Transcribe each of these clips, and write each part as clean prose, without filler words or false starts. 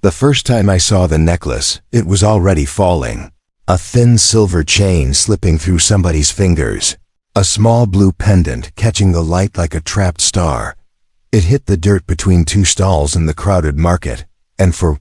The first time I saw the necklace, it was already falling. A thin silver chain slipping through somebody's fingers. A small blue pendant catching the light like a trapped star. It hit the dirt between two stalls in the crowded market, and for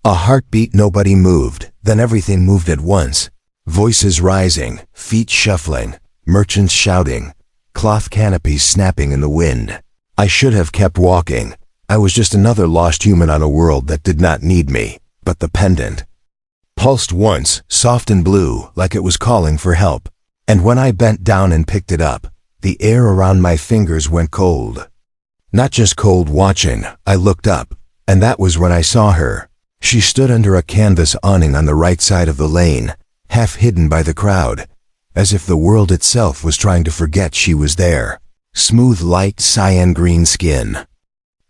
a heartbeat nobody moved, then everything moved at once. Voices rising, feet shuffling, merchants shouting, cloth canopies snapping in the wind. I should have kept walking. I was just another lost human on a world that did not need me, but the pendant pulsed once, soft and blue, like it was calling for help. And when I bent down and picked it up, the air around my fingers went cold. Not just cold watching, I looked up, and that was when I saw her. She stood under a canvas awning on the right side of the lane, half hidden by the crowd, as if the world itself was trying to forget she was there. Smooth, light, cyan green skin.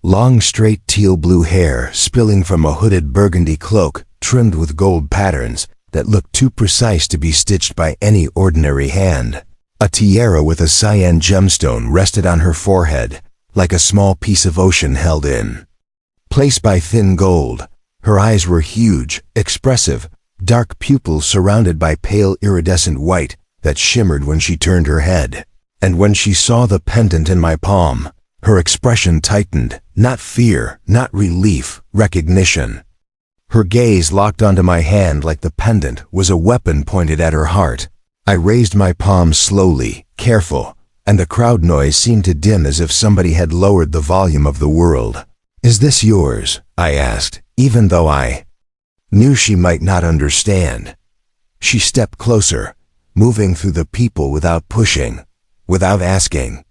Long, straight teal blue hair spilling from a hooded burgundy cloak trimmed with gold patterns that looked too precise to be stitched by any ordinary hand. A tiara with a cyan gemstone rested on her forehead, like a small piece of ocean held in place by thin gold. Her eyes were huge, expressive, dark pupils surrounded by pale iridescent white that shimmered when she turned her head. And when she saw the pendant in my palm, her expression tightened, not fear, not relief, recognition. Her gaze locked onto my hand like the pendant was a weapon pointed at her heart. I raised my palm slowly, careful, and the crowd noise seemed to dim as if somebody had lowered the volume of the world. "Is this yours?" I asked, even though I knew she might not understand. She stepped closer, moving through the people without pushing, without asking.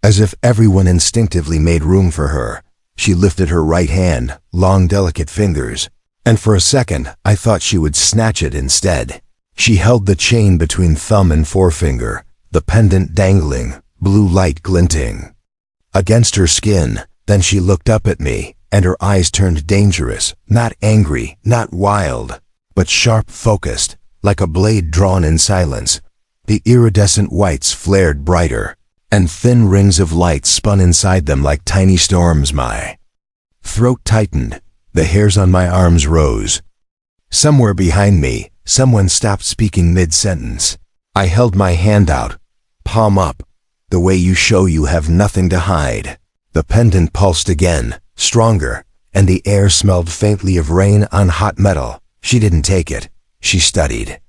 As if everyone instinctively made room for her, she lifted her right hand, long delicate fingers, and for a second I thought she would snatch it instead. She held the chain between thumb and forefinger, the pendant dangling, blue light glinting against her skin. Then she looked up at me, and her eyes turned dangerous, not angry, not wild, but sharp focused, like a blade drawn in silence. The iridescent whites flared brighter, and thin rings of light spun inside them like tiny storms. My throat tightened, the hairs on my arms rose. Somewhere behind me, someone stopped speaking mid-sentence. I held my hand out, palm up, the way you show you have nothing to hide. The pendant pulsed again, stronger, and the air smelled faintly of rain on hot metal. She didn't take it. She studied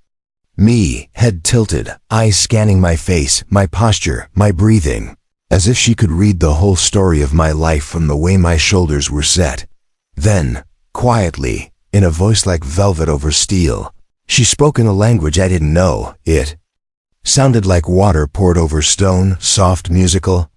me, head tilted, eyes scanning my face, my posture, my breathing, as if she could read the whole story of my life from the way my shoulders were set. Then, quietly, in a voice like velvet over steel, she spoke in a language I didn't know. It sounded like water poured over stone, soft, musical,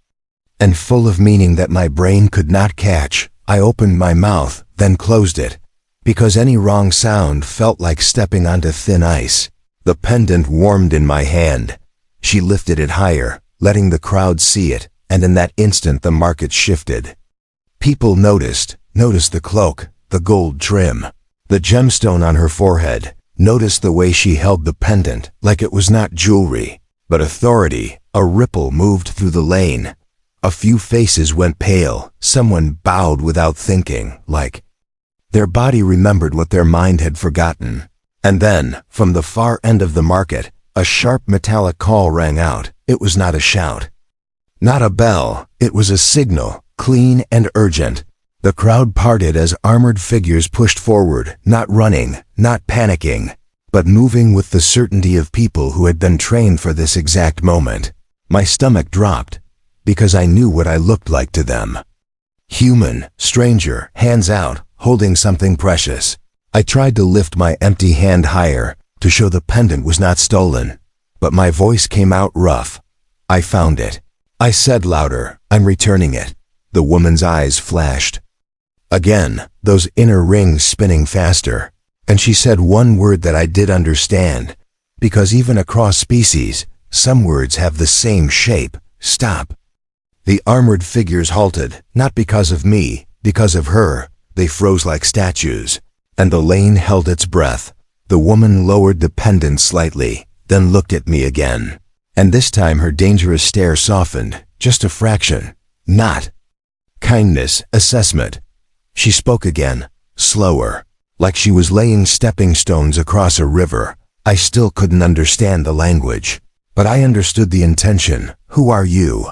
and full of meaning that my brain could not catch. I opened my mouth, then closed it, because any wrong sound felt like stepping onto thin ice. The pendant warmed in my hand. She lifted it higher, letting the crowd see it, and in that instant the market shifted. People noticed the cloak, the gold trim, the gemstone on her forehead, noticed the way she held the pendant like it was not jewelry, but authority. A ripple moved through the lane. A few faces went pale, someone bowed without thinking, like their body remembered what their mind had forgotten. And then, from the far end of the market, a sharp metallic call rang out. It was not a shout, not a bell, it was a signal, clean and urgent. The crowd parted as armored figures pushed forward, not running, not panicking, but moving with the certainty of people who had been trained for this exact moment. My stomach dropped, because I knew what I looked like to them. Human, stranger, hands out, holding something precious. I tried to lift my empty hand higher, to show the pendant was not stolen, but my voice came out rough. "I found it." I said louder, "I'm returning it." The woman's eyes flashed again, those inner rings spinning faster, and she said one word that I did understand, because even across species, some words have the same shape: stop. The armored figures halted, not because of me, because of her. They froze like statues, and the lane held its breath. The woman lowered the pendant slightly, then looked at me again. And this time her dangerous stare softened, just a fraction. Not kindness, assessment. She spoke again, slower, like she was laying stepping stones across a river. I still couldn't understand the language, but I understood the intention. Who are you?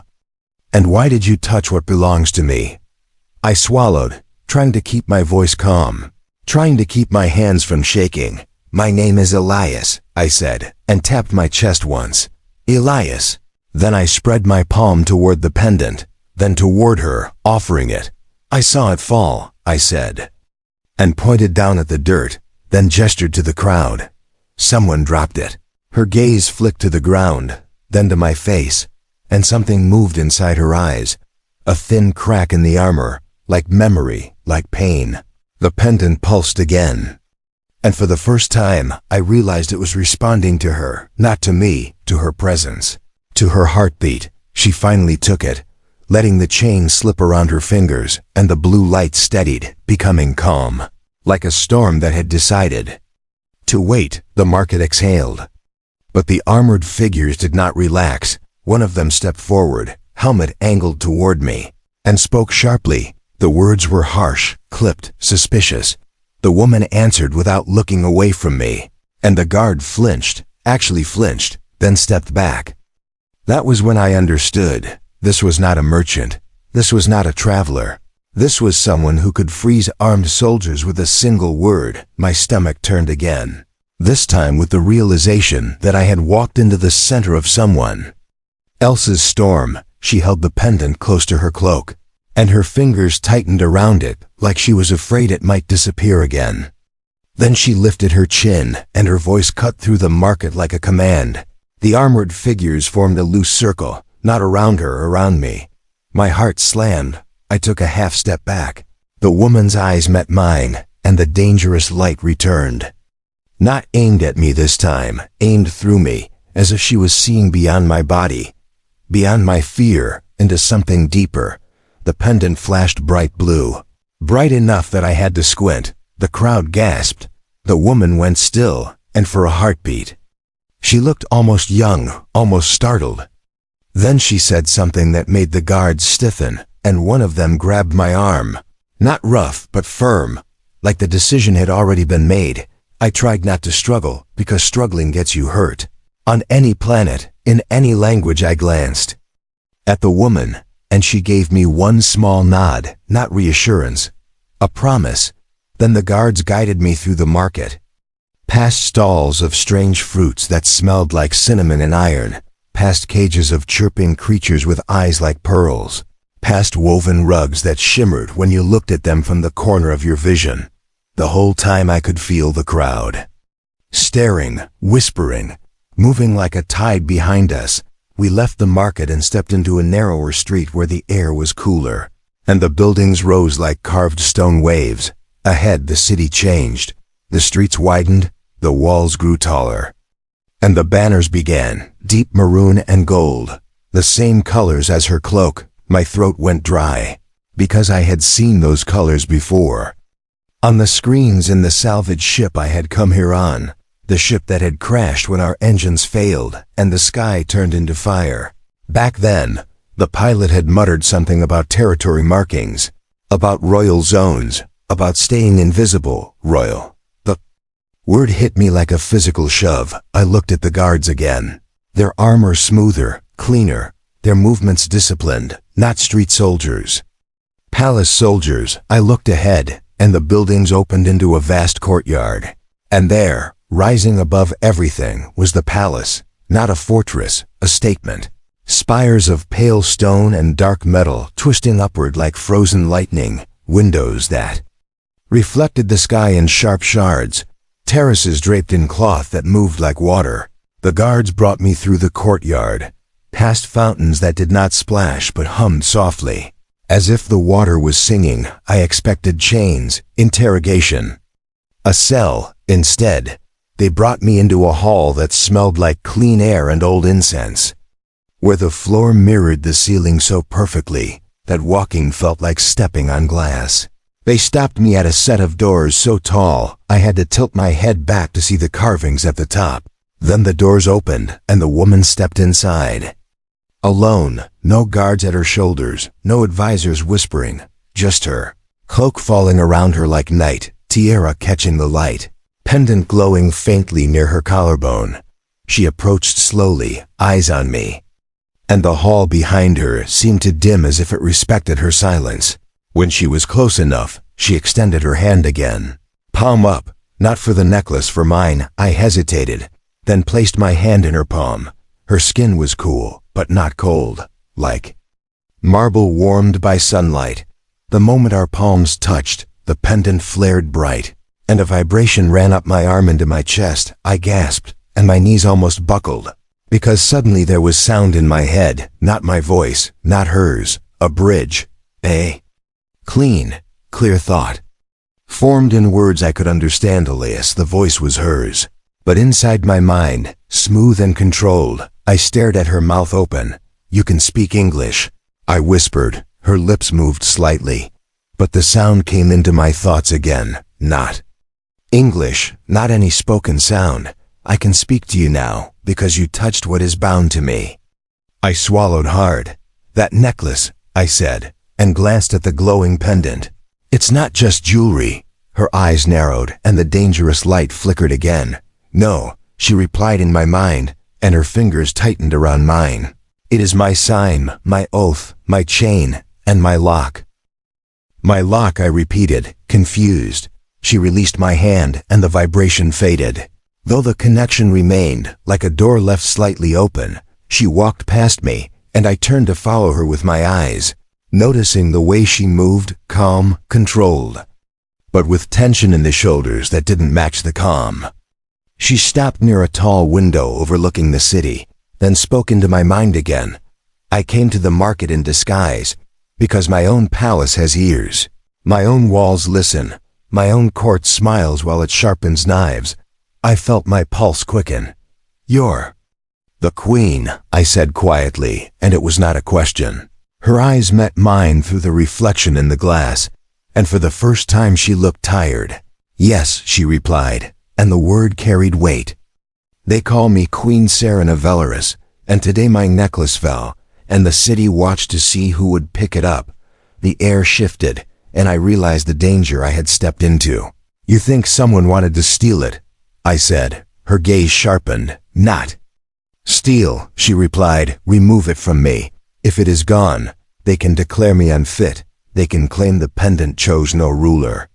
And why did you touch what belongs to me? I swallowed, trying to keep my voice calm, trying to keep my hands from shaking. My name is Elias, I said, and tapped my chest once. Elias. Then I spread my palm toward the pendant, then toward her, offering it. I saw it fall, I said, and pointed down at the dirt, then gestured to the crowd. Someone dropped it. Her gaze flicked to the ground, then to my face, and something moved inside her eyes. A thin crack in the armor, like memory, like pain. The pendant pulsed again. And for the first time, I realized it was responding to her, not to me, to her presence, to her heartbeat. She finally took it, letting the chain slip around her fingers, and the blue light steadied, becoming calm, like a storm that had decided to wait. The market exhaled. But the armored figures did not relax. One of them stepped forward, helmet angled toward me, and spoke sharply. The words were harsh, clipped, suspicious. The woman answered without looking away from me, and the guard flinched, actually flinched, then stepped back. That was when I understood. This was not a merchant. This was not a traveler. This was someone who could freeze armed soldiers with a single word. My stomach turned again, this time with the realization that I had walked into the center of someone else's storm. She held the pendant close to her cloak, and her fingers tightened around it like she was afraid it might disappear again. Then she lifted her chin, and her voice cut through the market like a command. The armored figures formed a loose circle, not around her, around me. My heart slammed. I took a half step back. The woman's eyes met mine, and the dangerous light returned. Not aimed at me this time, aimed through me, as if she was seeing beyond my body, beyond my fear, into something deeper. The pendant flashed bright blue, bright enough that I had to squint. The crowd gasped. The woman went still, and for a heartbeat. She looked almost young, almost startled. Then she said something that made the guards stiffen, and one of them grabbed my arm. Not rough, but firm, like the decision had already been made. I tried not to struggle, because struggling gets you hurt. On any planet, in any language. I glanced at the woman, and she gave me one small nod, not reassurance, a promise. Then the guards guided me through the market, past stalls of strange fruits that smelled like cinnamon and iron, past cages of chirping creatures with eyes like pearls, past woven rugs that shimmered when you looked at them from the corner of your vision. The whole time I could feel the crowd, staring, whispering, moving like a tide behind us. We left the market and stepped into a narrower street where the air was cooler, and the buildings rose like carved stone waves. Ahead the city changed. The streets widened, the walls grew taller, and the banners began, deep maroon and gold, the same colors as her cloak. My throat went dry, because I had seen those colors before, on the screens in the salvage ship I had come here on, the ship that had crashed when our engines failed and the sky turned into fire. Back then, the pilot had muttered something about territory markings, about royal zones, about staying invisible. Royal. The word hit me like a physical shove. I looked at the guards again. Their armor smoother, cleaner, their movements disciplined, not street soldiers. Palace soldiers. I looked ahead, and the buildings opened into a vast courtyard. And there, rising above everything, was the palace, not a fortress, a statement. Spires of pale stone and dark metal twisting upward like frozen lightning, windows that reflected the sky in sharp shards, terraces draped in cloth that moved like water. The guards brought me through the courtyard, past fountains that did not splash but hummed softly, as if the water was singing. I expected chains, interrogation, a cell. Instead, they brought me into a hall that smelled like clean air and old incense, where the floor mirrored the ceiling so perfectly that walking felt like stepping on glass. They stopped me at a set of doors so tall I had to tilt my head back to see the carvings at the top. Then the doors opened and the woman stepped inside. Alone, no guards at her shoulders, no advisors whispering, just her, cloak falling around her like night, tiara catching the light, pendant glowing faintly near her collarbone. She approached slowly, eyes on me. And the hall behind her seemed to dim as if it respected her silence. When she was close enough, she extended her hand again. Palm up, not for the necklace, for mine. I hesitated, then placed my hand in her palm. Her skin was cool, but not cold, like marble warmed by sunlight. The moment our palms touched, the pendant flared bright, and a vibration ran up my arm into my chest. I gasped, and my knees almost buckled, because suddenly there was sound in my head, not my voice, not hers, a bridge, a clean, clear thought. Formed in words I could understand, Elias, the voice was hers. But inside my mind, smooth and controlled, I stared at her, mouth open. "You can speak English," I whispered. Her lips moved slightly, but the sound came into my thoughts again. Not English, not any spoken sound. "I can speak to you now, because you touched what is bound to me." I swallowed hard. "That necklace," I said, and glanced at the glowing pendant. "It's not just jewelry." Her eyes narrowed, and the dangerous light flickered again. "No," she replied in my mind, and her fingers tightened around mine. "It is my sign, my oath, my chain, and my lock." "My lock," I repeated, confused. She released my hand, and the vibration faded. Though the connection remained, like a door left slightly open. She walked past me, and I turned to follow her with my eyes, noticing the way she moved, calm, controlled, but with tension in the shoulders that didn't match the calm. She stopped near a tall window overlooking the city, then spoke into my mind again. "I came to the market in disguise, because my own palace has ears. My own walls listen. My own court smiles while it sharpens knives." I felt my pulse quicken. "You're the queen," I said quietly, and it was not a question. Her eyes met mine through the reflection in the glass, and for the first time she looked tired. "Yes," she replied, and the word carried weight. "They call me Queen Saren of Velaris, and today my necklace fell, and the city watched to see who would pick it up." The air shifted, and I realized the danger I had stepped into. "You think someone wanted to steal it?" I said. Her gaze sharpened. "Not steal," she replied. "Remove it from me. If it is gone, they can declare me unfit. They can claim the pendant chose no ruler.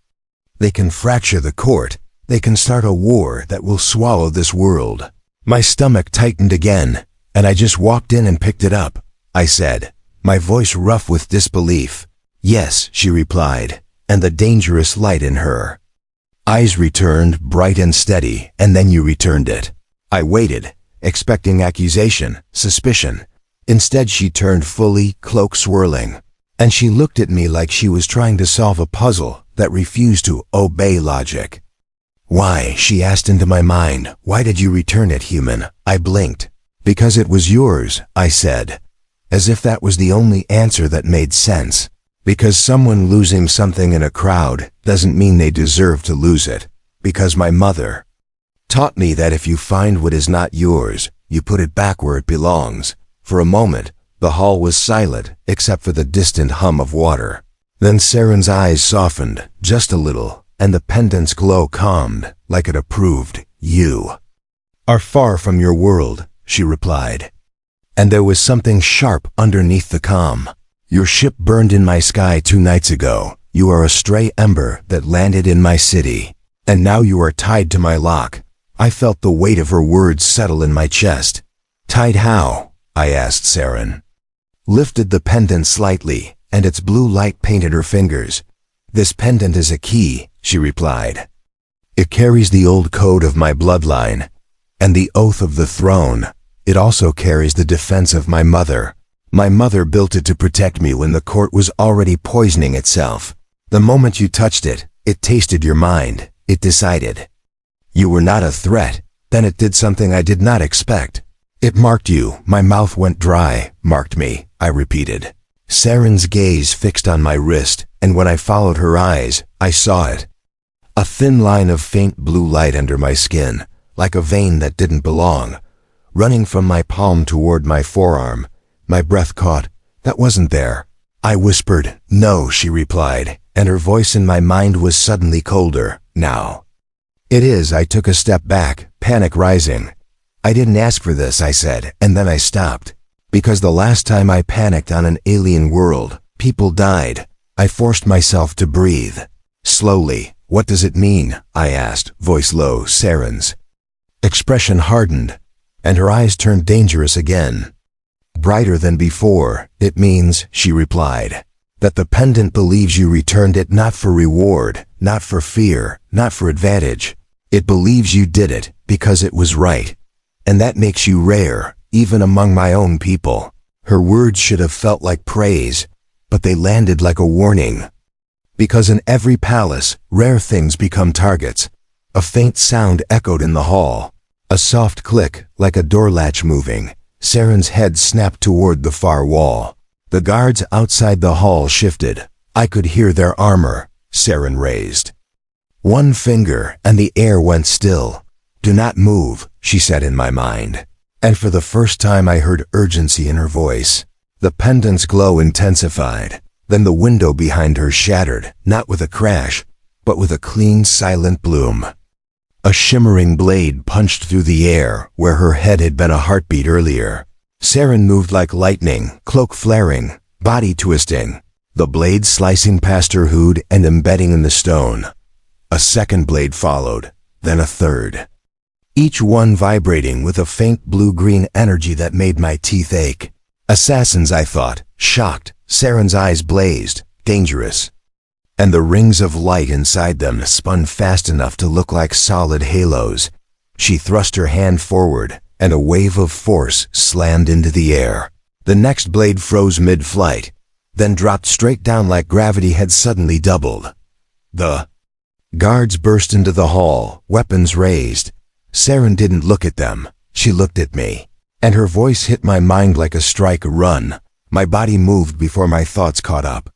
They can fracture the court. They can start a war that will swallow this world." My stomach tightened again, and I just walked in and picked it up, I said, my voice rough with disbelief. "Yes," she replied, and the dangerous light in her eyes returned, bright and steady. "And then you returned it." I waited, expecting accusation, suspicion. Instead she turned fully, cloak swirling, and she looked at me like she was trying to solve a puzzle that refused to obey logic. "Why?" she asked into my mind. "Why did you return it, human?" I blinked. "Because it was yours," I said, as if that was the only answer that made sense. Because someone losing something in a crowd doesn't mean they deserve to lose it. Because my mother taught me that if you find what is not yours, you put it back where it belongs. For a moment, the hall was silent except for the distant hum of water. Then Saren's eyes softened, just a little, and the pendant's glow calmed, like it approved. "You are far from your world," she replied. And there was something sharp underneath the calm. "Your ship burned in my sky 2 nights ago. You are a stray ember that landed in my city. And now you are tied to my lock." I felt the weight of her words settle in my chest. "Tied how?" I asked Saren. Lifted the pendant slightly, and its blue light painted her fingers. "This pendant is a key," she replied. "It carries the old code of my bloodline, and the oath of the throne. It also carries the defense of my mother. My mother built it to protect me when the court was already poisoning itself. The moment you touched it, it tasted your mind. It decided you were not a threat. Then it did something I did not expect. It marked you." My mouth went dry. "Marked me," I repeated. Saren's gaze fixed on my wrist, and when I followed her eyes, I saw it. A thin line of faint blue light under my skin, like a vein that didn't belong, running from my palm toward my forearm. My breath caught. "That wasn't there." I whispered. "No," she replied, and her voice in my mind was suddenly colder. now. It is. I took a step back, panic rising. I didn't ask for this, I said, and then I stopped. Because the last time I panicked on an alien world, people died. I forced myself to breathe. Slowly. What does it mean? I asked, voice low, Saren's expression hardened, and her eyes turned dangerous again. Brighter than before. It means, she replied, that the pendant believes you returned it not for reward, not for fear, not for advantage. It believes you did it because it was right. And that makes you rare, even among my own people. Her words should have felt like praise, but they landed like a warning. Because in every palace, rare things become targets. A faint sound echoed in the hall. A soft click, like a door latch moving. Saren's head snapped toward the far wall. The guards outside the hall shifted. I could hear their armor. Saren raised one finger, and the air went still. Do not move, she said in my mind. And for the first time I heard urgency in her voice. The pendant's glow intensified. Then the window behind her shattered, not with a crash, but with a clean, silent bloom. A shimmering blade punched through the air where her head had been a heartbeat earlier. Saren moved like lightning, cloak flaring, body twisting, the blade slicing past her hood and embedding in the stone. A second blade followed, then a third. Each one vibrating with a faint blue-green energy that made my teeth ache. Assassins, I thought, shocked. Saren's eyes blazed, dangerous. And the rings of light inside them spun fast enough to look like solid halos. She thrust her hand forward, and a wave of force slammed into the air. The next blade froze mid-flight, then dropped straight down like gravity had suddenly doubled. The guards burst into the hall, weapons raised. Saren didn't look at them. She looked at me, and her voice hit my mind like a strike run. My body moved before my thoughts caught up.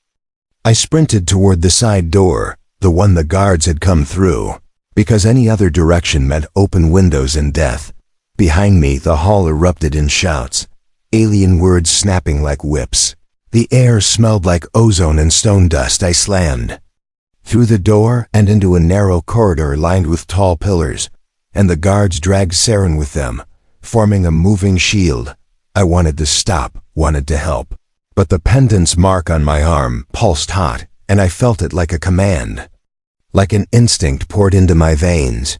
I sprinted toward the side door, the one the guards had come through, because any other direction meant open windows and death. Behind me, the hall erupted in shouts, alien words snapping like whips. The air smelled like ozone and stone dust. I slammed through the door and into a narrow corridor lined with tall pillars, and the guards dragged Saren with them, forming a moving shield. I wanted to stop, wanted to help. But the pendant's mark on my arm pulsed hot, and I felt it like a command. Like an instinct poured into my veins.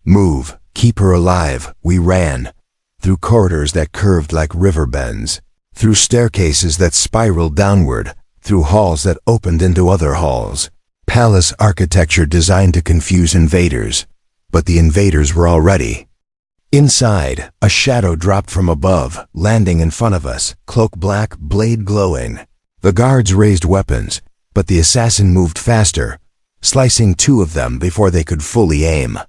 Move, keep her alive. We ran. Through corridors that curved like river bends. Through staircases that spiraled downward. Through halls that opened into other halls. Palace architecture designed to confuse invaders. But the invaders were already inside. A shadow dropped from above, landing in front of us, cloak black, blade glowing. The guards raised weapons, but the assassin moved faster, slicing two of them before they could fully aim.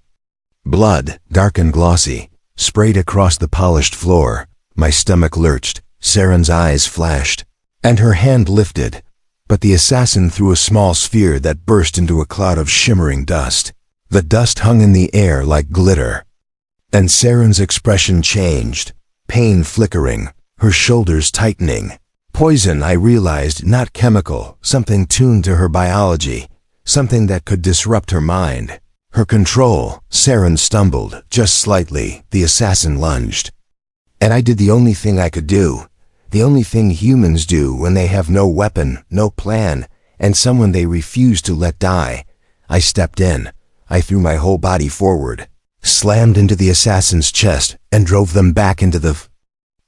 Blood, dark and glossy, sprayed across the polished floor. My stomach lurched, Saren's eyes flashed, and her hand lifted, but the assassin threw a small sphere that burst into a cloud of shimmering dust. The dust hung in the air like glitter. And Saren's expression changed, pain flickering, her shoulders tightening. Poison, I realized, not chemical, something tuned to her biology, something that could disrupt her mind. Her control. Saren stumbled, just slightly. The assassin lunged. And I did the only thing I could do, the only thing humans do when they have no weapon, no plan, and someone they refuse to let die. I stepped in. I threw my whole body forward, slammed into the assassin's chest, and drove them back into the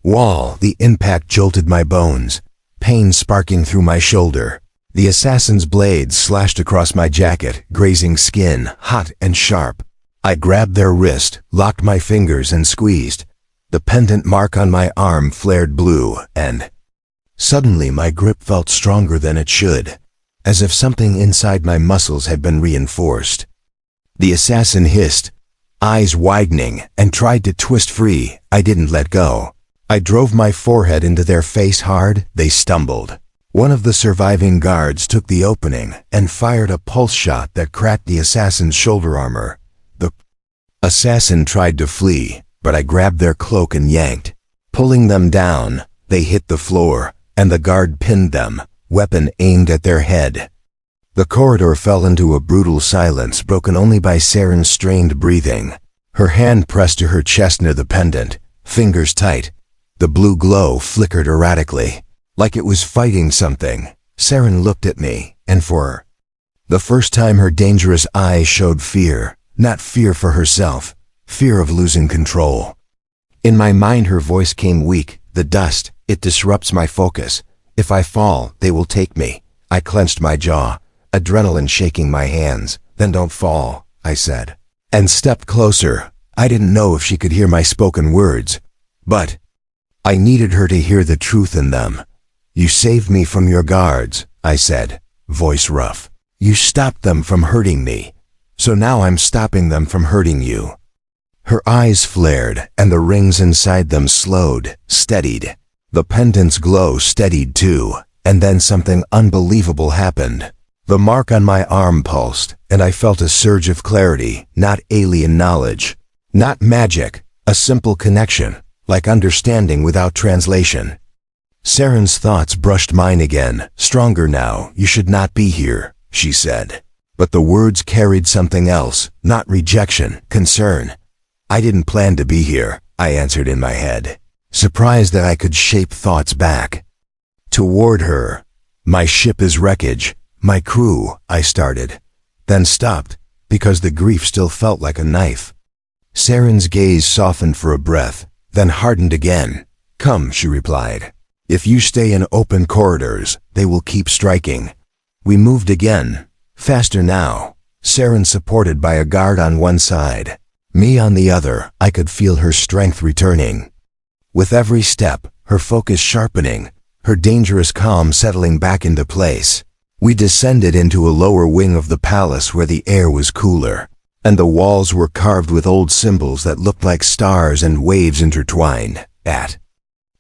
wall. The impact jolted my bones, pain sparking through my shoulder. The assassin's blade slashed across my jacket, grazing skin, hot and sharp. I grabbed their wrist, locked my fingers, and squeezed. The pendant mark on my arm flared blue, and suddenly my grip felt stronger than it should, as if something inside my muscles had been reinforced. The assassin hissed, eyes widening, and tried to twist free. I didn't let go. I drove my forehead into their face hard. They stumbled. One of the surviving guards took the opening and fired a pulse shot that cracked the assassin's shoulder armor. The assassin tried to flee, but I grabbed their cloak and yanked. Pulling them down, they hit the floor, and the guard pinned them, weapon aimed at their head. The corridor fell into a brutal silence broken only by Saren's strained breathing. Her hand pressed to her chest near the pendant, fingers tight. The blue glow flickered erratically, like it was fighting something. Saren looked at me, and for the first time her dangerous eyes showed fear, not fear for herself, fear of losing control. In my mind her voice came weak. The dust, it disrupts my focus. If I fall, they will take me. I clenched my jaw, adrenaline shaking my hands. Then don't fall, I said, and stepped closer. I didn't know if she could hear my spoken words, but I needed her to hear the truth in them. You saved me from your guards, I said, voice rough. You stopped them from hurting me, so now I'm stopping them from hurting you. Her eyes flared, and the rings inside them slowed, steadied. The pendant's glow steadied too, and then something unbelievable happened. The mark on my arm pulsed, and I felt a surge of clarity, not alien knowledge, not magic, a simple connection, like understanding without translation. Saren's thoughts brushed mine again. Stronger now, you should not be here, she said. But the words carried something else, not rejection, concern. I didn't plan to be here, I answered in my head, surprised that I could shape thoughts back. Toward her. My ship is wreckage. My crew, I started, then stopped, because the grief still felt like a knife. Saren's gaze softened for a breath, then hardened again. Come, she replied. If you stay in open corridors, they will keep striking. We moved again, faster now, Saren supported by a guard on one side. Me on the other. I could feel her strength returning. With every step, her focus sharpening, her dangerous calm settling back into place. We descended into a lower wing of the palace where the air was cooler, and the walls were carved with old symbols that looked like stars and waves intertwined. At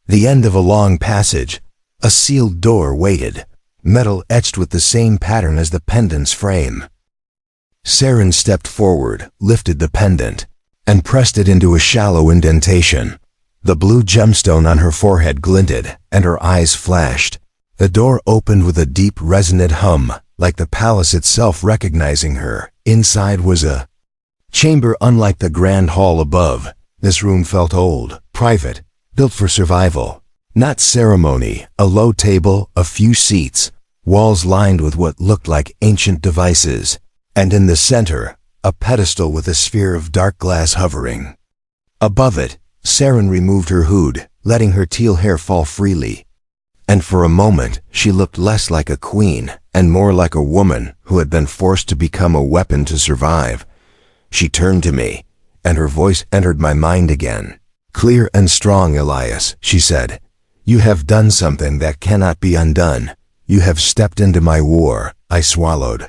the end of a long passage, a sealed door waited, metal etched with the same pattern as the pendant's frame. Saren stepped forward, lifted the pendant, and pressed it into a shallow indentation. The blue gemstone on her forehead glinted, and her eyes flashed. The door opened with a deep, resonant hum, like the palace itself recognizing her. Inside was a chamber unlike the grand hall above. This room felt old, private, built for survival, not ceremony. A low table, a few seats, walls lined with what looked like ancient devices. And in the center, a pedestal with a sphere of dark glass hovering. Above it, Saren removed her hood, letting her teal hair fall freely. And for a moment, she looked less like a queen and more like a woman who had been forced to become a weapon to survive. She turned to me, and her voice entered my mind again. Clear and strong, Elias, she said. You have done something that cannot be undone. You have stepped into my war. I swallowed,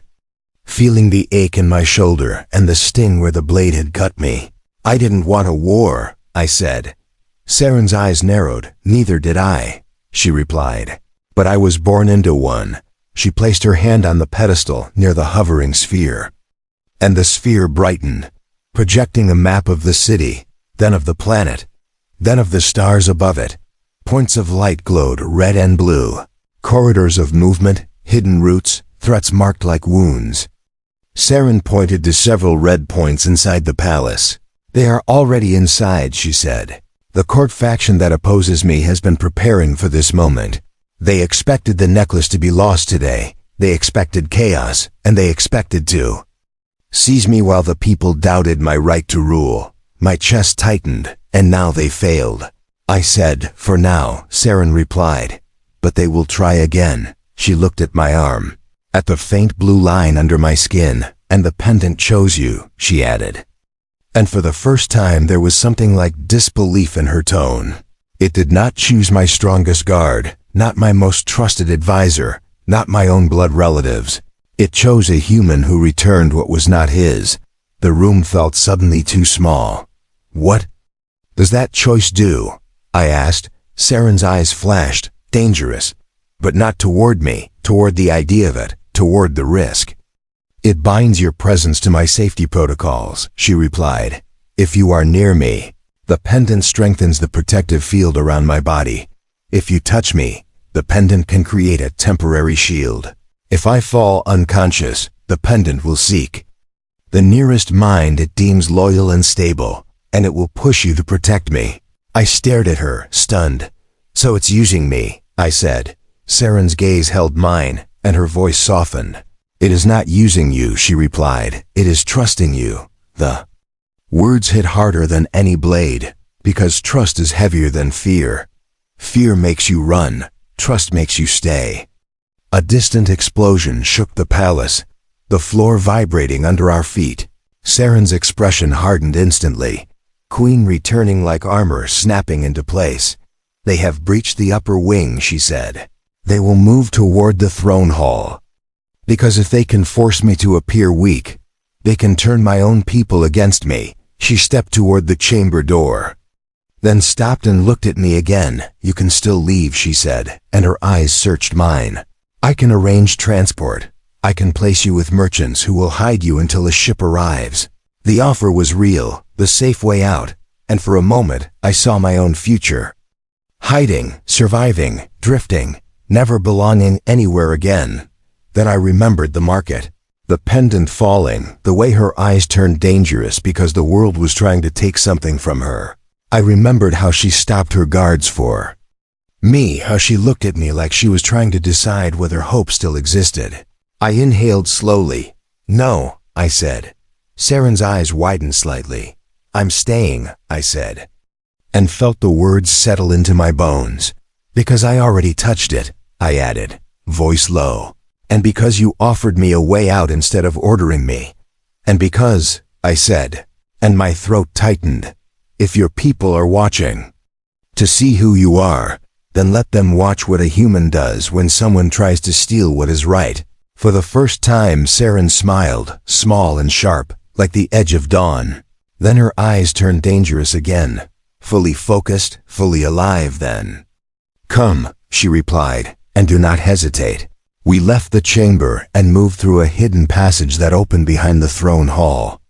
feeling the ache in my shoulder and the sting where the blade had cut me. I didn't want a war, I said. Saren's eyes narrowed. Neither did I, she replied. But I was born into one. She placed her hand on the pedestal near the hovering sphere. And the sphere brightened, projecting a map of the city, then of the planet, then of the stars above it. Points of light glowed red and blue. Corridors of movement, hidden routes, threats marked like wounds. Saren pointed to several red points inside the palace. They are already inside, she said. The court faction that opposes me has been preparing for this moment. They expected the necklace to be lost today. They expected chaos, and they expected to seize me while the people doubted my right to rule. My chest tightened, and now they failed. I said, for now, Saren replied. But they will try again. She looked at my arm, at the faint blue line under my skin, and the pendant chose you, she added. And for the first time there was something like disbelief in her tone. It did not choose my strongest guard, not my most trusted advisor, not my own blood relatives. It chose a human who returned what was not his. The room felt suddenly too small. What does that choice do? I asked. Saren's eyes flashed, dangerous, but not toward me, toward the idea of it, toward the risk. It binds your presence to my safety protocols, she replied. If you are near me, the pendant strengthens the protective field around my body. If you touch me, the pendant can create a temporary shield. If I fall unconscious, the pendant will seek the nearest mind it deems loyal and stable, and it will push you to protect me. I stared at her, stunned. So it's using me, I said. Saren's gaze held mine, and her voice softened. It is not using you, she replied. It is trusting you. The words hit harder than any blade, because trust is heavier than fear. Fear makes you run, trust makes you stay. A distant explosion shook the palace, the floor vibrating under our feet. Saren's expression hardened instantly, queen returning like armor snapping into place. They have breached the upper wing, she said. They will move toward the throne hall. Because if they can force me to appear weak, they can turn my own people against me. She stepped toward the chamber door, then stopped and looked at me again. You can still leave, she said, and her eyes searched mine. I can arrange transport. I can place you with merchants who will hide you until a ship arrives. The offer was real, the safe way out, and for a moment I saw my own future. Hiding, surviving, drifting, never belonging anywhere again. Then I remembered the market, the pendant falling, the way her eyes turned dangerous because the world was trying to take something from her. I remembered how she stopped her guards for me, how she looked at me like she was trying to decide whether hope still existed. I inhaled slowly. No, I said. Saren's eyes widened slightly. I'm staying, I said, and felt the words settle into my bones. Because I already touched it, I added, voice low. And because you offered me a way out instead of ordering me. And because, I said, and my throat tightened, if your people are watching to see who you are, then let them watch what a human does when someone tries to steal what is right. For the first time, Saren smiled, small and sharp, like the edge of dawn. Then her eyes turned dangerous again, fully focused, fully alive then. Come, she replied, and do not hesitate. We left the chamber and moved through a hidden passage that opened behind the throne hall.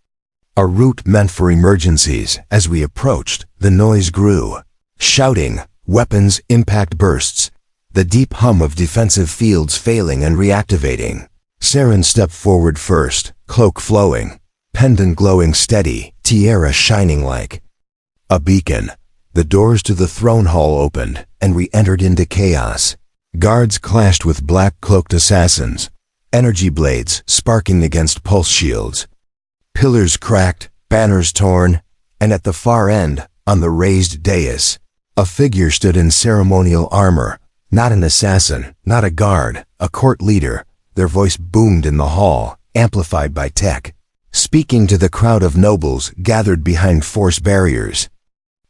A route meant for emergencies. As we approached, the noise grew. Shouting, weapons, impact bursts, the deep hum of defensive fields failing and reactivating. Saren stepped forward first, cloak flowing, pendant glowing steady, tiara shining like a beacon. The doors to the throne hall opened, and we entered into chaos. Guards clashed with black-cloaked assassins, energy blades sparking against pulse shields. Pillars cracked, banners torn, and at the far end, on the raised dais, a figure stood in ceremonial armor, not an assassin, not a guard, a court leader. Their voice boomed in the hall, amplified by tech, speaking to the crowd of nobles gathered behind force barriers.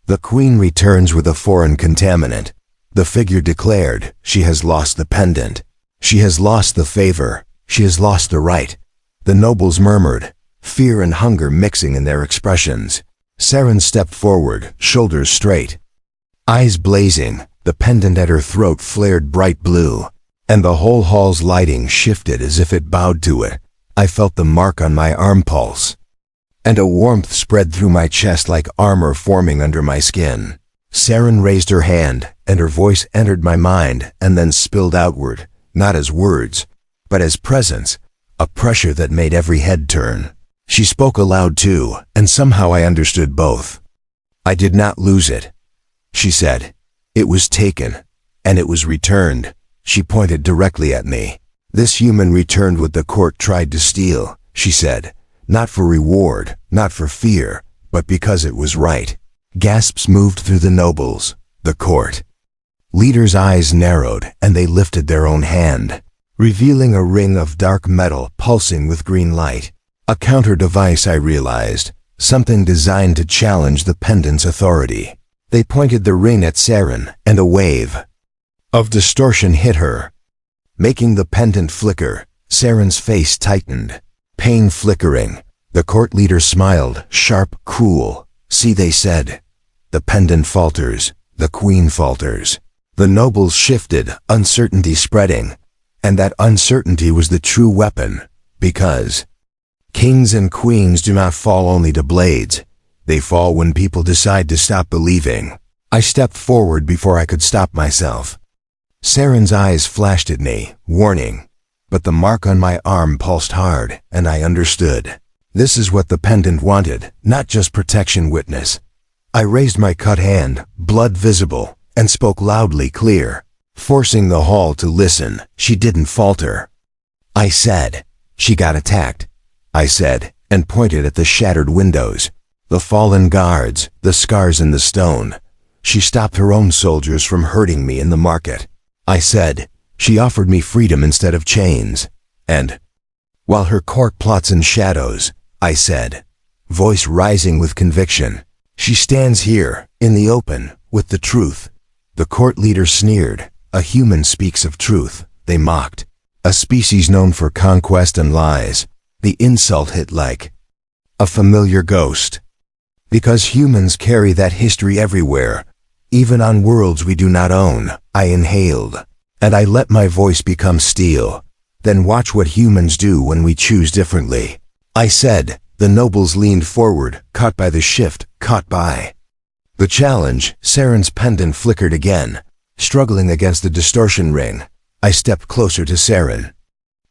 The queen returns with a foreign contaminant. The figure declared, she has lost the pendant. She has lost the favor. She has lost the right. The nobles murmured, fear and hunger mixing in their expressions. Saren stepped forward, shoulders straight, eyes blazing. The pendant at her throat flared bright blue, and the whole hall's lighting shifted as if it bowed to it. I felt the mark on my arm pulse, and a warmth spread through my chest like armor forming under my skin. Saren raised her hand, and her voice entered my mind and then spilled outward, not as words, but as presence, a pressure that made every head turn. She spoke aloud too, and somehow I understood both. I did not lose it, she said. It was taken, and it was returned. She pointed directly at me. This human returned what the court tried to steal, she said, not for reward, not for fear, but because it was right. Gasps moved through the nobles, the court. Leaders' eyes narrowed, and they lifted their own hand, revealing a ring of dark metal pulsing with green light. A counter device, I realized, something designed to challenge the pendant's authority. They pointed the ring at Saren, and a wave of distortion hit her, making the pendant flicker. Saren's face tightened, pain flickering. The court leader smiled, sharp, cruel. See, they said, the pendant falters, the queen falters. The nobles shifted, uncertainty spreading, and that uncertainty was the true weapon, because kings and queens do not fall only to blades. They fall when people decide to stop believing. I stepped forward before I could stop myself. Saren's eyes flashed at me, warning. but the mark on my arm pulsed hard, and I understood. This is what the pendant wanted, not just protection witness. I raised my cut hand, blood visible, and spoke loudly clear. Forcing the hall to listen, she didn't falter. I said, "She got attacked," I said, and pointed at the shattered windows, the fallen guards, the scars in the stone. She stopped her own soldiers from hurting me in the market. I said, "She offered me freedom instead of chains." And, while her court plots in shadows, I said, voice rising with conviction, "She stands here, in the open, with the truth." The court leader sneered. "A human speaks of truth," they mocked. "A species known for conquest and lies." The insult hit like a familiar ghost. Because humans carry that history everywhere, even on worlds we do not own. I inhaled, and I let my voice become steel. "Then watch what humans do when we choose differently," I said. The nobles leaned forward, caught by the shift, caught by the challenge. Saren's pendant flickered again, struggling against the distortion ring. I stepped closer to Saren,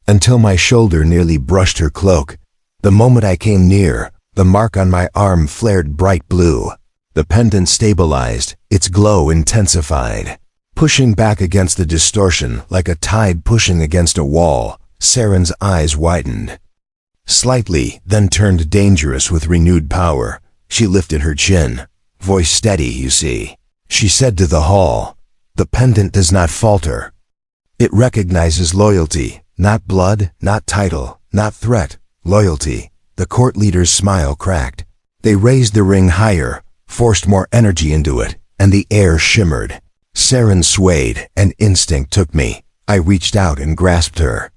until my shoulder nearly brushed her cloak. The moment I came near, the mark on my arm flared bright blue. The pendant stabilized, its glow intensified, pushing back against the distortion like a tide pushing against a wall. Saren's eyes widened slightly, then turned dangerous with renewed power. She lifted her chin, voice steady, "You see," she said to the hall, "the pendant does not falter. It recognizes loyalty, not blood, not title, not threat, loyalty." The court leader's smile cracked. They raised the ring higher, forced more energy into it, and the air shimmered. Saren swayed, and instinct took me. I reached out and grasped her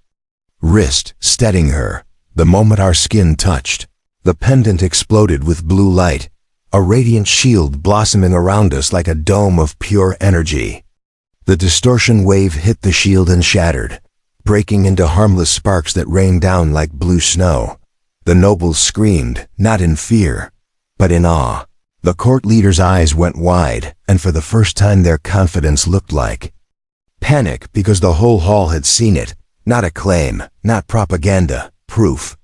wrist, steadying her. The moment our skin touched, the pendant exploded with blue light, a radiant shield blossoming around us like a dome of pure energy. The distortion wave hit the shield and shattered, breaking into harmless sparks that rained down like blue snow. The nobles screamed, not in fear, but in awe. The court leader's eyes went wide, and for the first time their confidence looked like panic, because the whole hall had seen it. Not a claim, not propaganda, proof.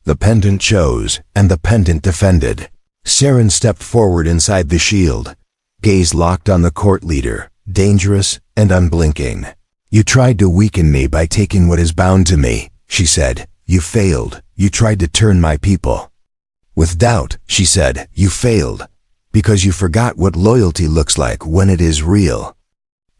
The pendant chose, and the pendant defended. Saren stepped forward inside the shield, gaze locked on the court leader, dangerous and unblinking. "You tried to weaken me by taking what is bound to me," she said. "You failed. You tried to turn my people." With doubt, she said, "You failed, because you forgot what loyalty looks like when it is real."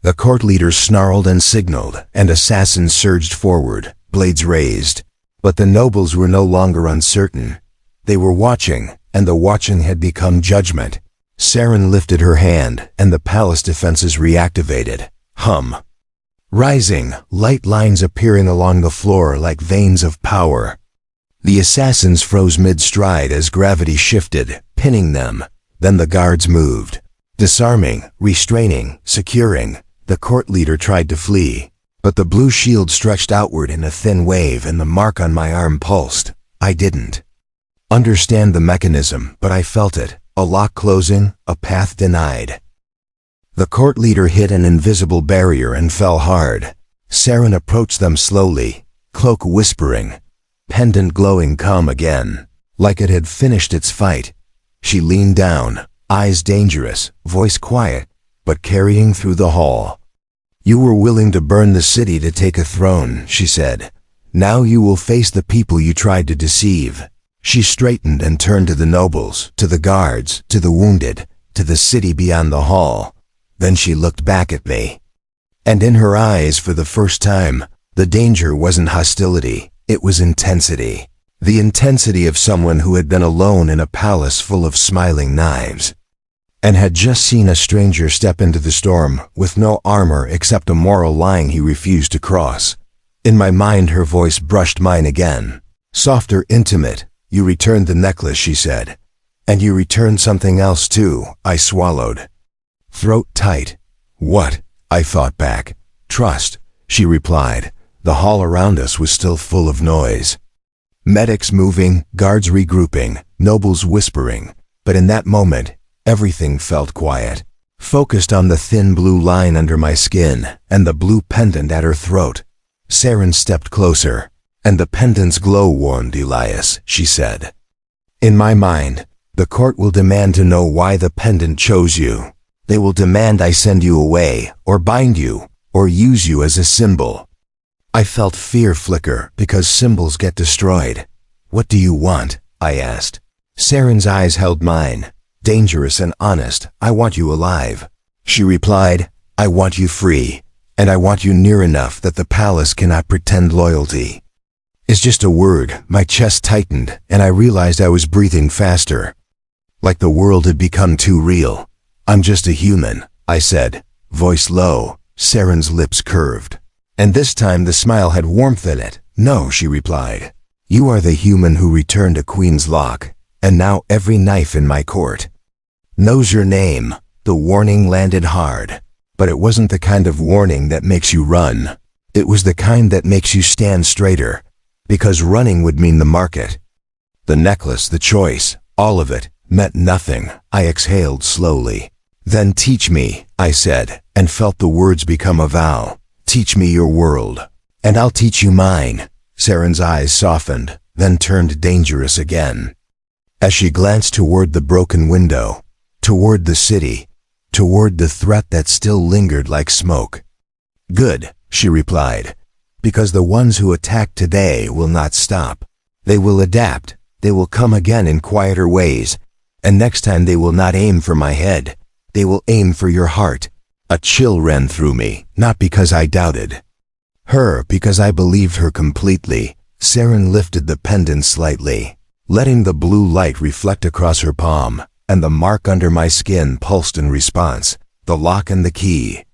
The court leader snarled and signaled, and assassins surged forward, blades raised. But the nobles were no longer uncertain. They were watching, and the watching had become judgment. Saren lifted her hand, and the palace defenses reactivated. Rising, light lines appearing along the floor like veins of power. The assassins froze mid-stride as gravity shifted, pinning them. Then the guards moved, disarming, restraining, securing. The court leader tried to flee, but the blue shield stretched outward in a thin wave and the mark on my arm pulsed. I didn't understand the mechanism, but I felt it. A lock closing, a path denied. The court leader hit an invisible barrier and fell hard. Saren approached them slowly, cloak whispering, pendant glowing calm again, like it had finished its fight. She leaned down, eyes dangerous, voice quiet, but carrying through the hall. "You were willing to burn the city to take a throne," she said. "Now you will face the people you tried to deceive." She straightened and turned to the nobles, to the guards, to the wounded, to the city beyond the hall. Then she looked back at me. And in her eyes, for the first time, the danger wasn't hostility, it was intensity. The intensity of someone who had been alone in a palace full of smiling knives, and had just seen a stranger step into the storm with no armor except a moral line he refused to cross. In my mind her voice brushed mine again. Softer, intimate. "You returned the necklace," she said. "And you returned something else too," I swallowed. Throat tight. "What?" I thought back. "Trust," she replied. The hall around us was still full of noise. Medics moving, guards regrouping, nobles whispering. But in that moment, everything felt quiet. Focused on the thin blue line under my skin and the blue pendant at her throat. Saren stepped closer. "And the pendant's glow warmed Elias," she said. "In my mind, the court will demand to know why the pendant chose you. They will demand I send you away, or bind you, or use you as a symbol." I felt fear flicker because symbols get destroyed. "What do you want?" I asked. Saren's eyes held mine, dangerous and honest. "I want you alive." She replied, "I want you free, and I want you near enough that the palace cannot pretend loyalty." It's just a word. My chest tightened, and I realized I was breathing faster. Like the world had become too real. "I'm just a human," I said, voice low. Saren's lips curved. And this time the smile had warmth in it. "No," she replied. "You are the human who returned a queen's lock, and now every knife in my court knows your name." The warning landed hard, but it wasn't the kind of warning that makes you run. It was the kind that makes you stand straighter, because running would mean the market. The necklace, the choice, all of it, meant nothing. I exhaled slowly. "Then teach me," I said, and felt the words become a vow. "Teach me your world, and I'll teach you mine." Saren's eyes softened, then turned dangerous again. As she glanced toward the broken window, toward the city, toward the threat that still lingered like smoke. "Good," she replied, "because the ones who attack today will not stop. They will adapt. They will come again in quieter ways, and next time they will not aim for my head. They will aim for your heart." A chill ran through me, not because I doubted her, because I believed her completely. Saren lifted the pendant slightly, letting the blue light reflect across her palm, and the mark under my skin pulsed in response. The lock and the key.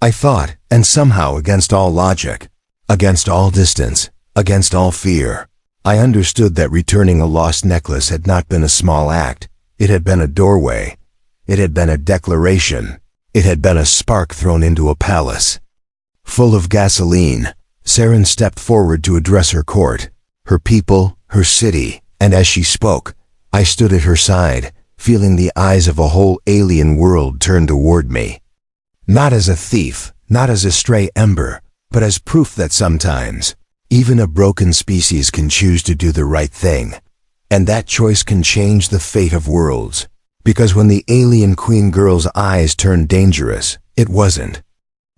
I thought, and somehow against all logic, against all distance, against all fear, I understood that returning a lost necklace had not been a small act. It had been a doorway. It had been a declaration. It had been a spark thrown into a palace full of gasoline. Saren stepped forward to address her court, her people, her city, and as she spoke, I stood at her side, feeling the eyes of a whole alien world turn toward me. Not as a thief, not as a stray ember, but as proof that sometimes, even a broken species can choose to do the right thing. And that choice can change the fate of worlds. Because when the alien queen girl's eyes turned dangerous, it wasn't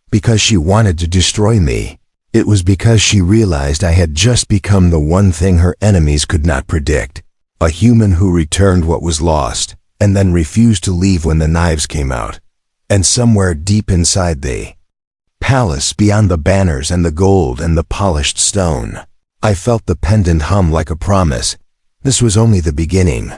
because she wanted to destroy me. It was because she realized I had just become the one thing her enemies could not predict. A human who returned what was lost, and then refused to leave when the knives came out. And somewhere deep inside the palace, beyond the banners and the gold and the polished stone, I felt the pendant hum like a promise. This was only the beginning.